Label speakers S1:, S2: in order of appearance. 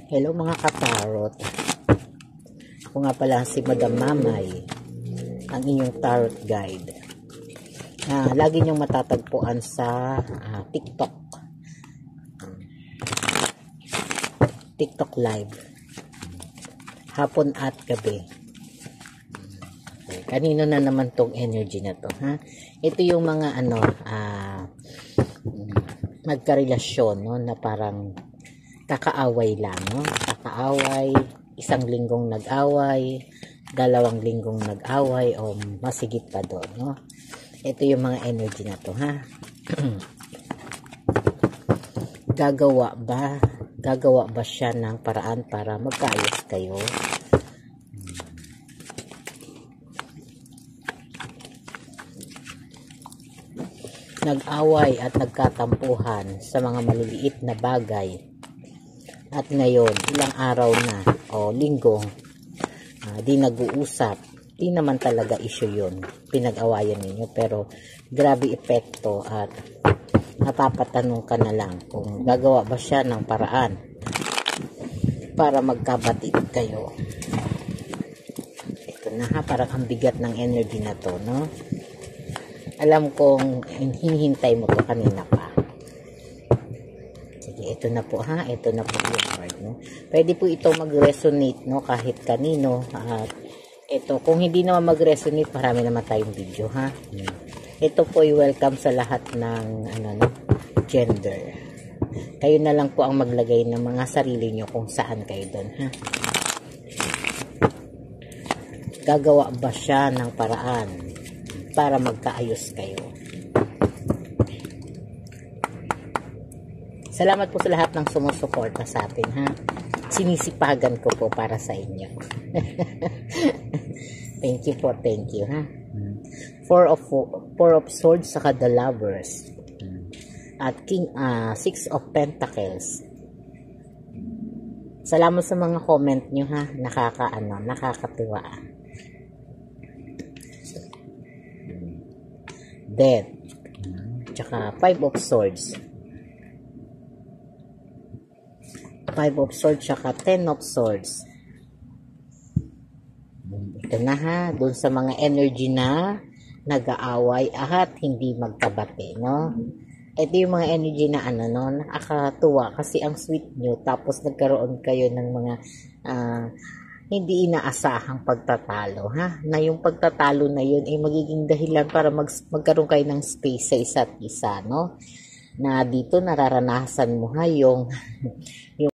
S1: Hello mga katarot. Ako nga pala si Madam Mamay, ang inyong tarot guide. Lagi niyong matatagpuan sa TikTok. TikTok live. Hapon at gabi. Okay. Kanino na naman tong energy na to, ha? Ito yung mga magkarelasyon, no, na parang kakaaway lang, no? Kakaaway, isang linggong nag-away, 2 linggong nag-away, o masigit pa doon, no? Ito yung mga energy na to, ha? Gagawa ba siya ng paraan para magkaayos kayo? Nag-away at nagkatampuhan sa mga maliliit na bagay. At ngayon, ilang araw na o linggo, di nag-uusap. Di naman talaga issue yun. Pinag-awayan ninyo. Pero grabe epekto at napapatanong ka na lang kung gagawa ba siya ng paraan para magkabatid kayo. Ito na, ha, parang ang bigat ng energy na to, no? Alam kong hinihintay mo to kanina pa. Sige, ito na po, ha. Ito na po yung card, no? Pwede po ito mag-resonate, no, kahit kanino. At ito, kung hindi naman mag-resonate, marami naman tayong video, ha. Ito po ay welcome sa lahat ng gender. Kayo na lang po ang maglagay ng mga sarili nyo kung saan kayo doon, ha. Gagawa ba siya ng paraan para magkaayos kayo? Salamat po sa lahat ng sumusuporta sa atin, ha. Sinisipagan ko po para sa inyo. Thank you, ha. Four of Swords saka the Lovers. At Six of Pentacles. Salamat sa mga comment nyo, ha. Nakakatuwa. Death. Tsaka 5 of Swords. 5 of Swords tsaka 10 of Swords. Ito na, ha. Doon sa mga energy na nag-aaway at hindi magkabati, no? Ito yung mga energy na nakakatuwa kasi ang sweet nyo, tapos nagkaroon kayo ng mga hindi inaasahang pagtatalo, ha? Na yung pagtatalo na yun ay magiging dahilan para magkaroon kayo ng space sa isa't isa, no? Na dito nararanasan mo, ha, yung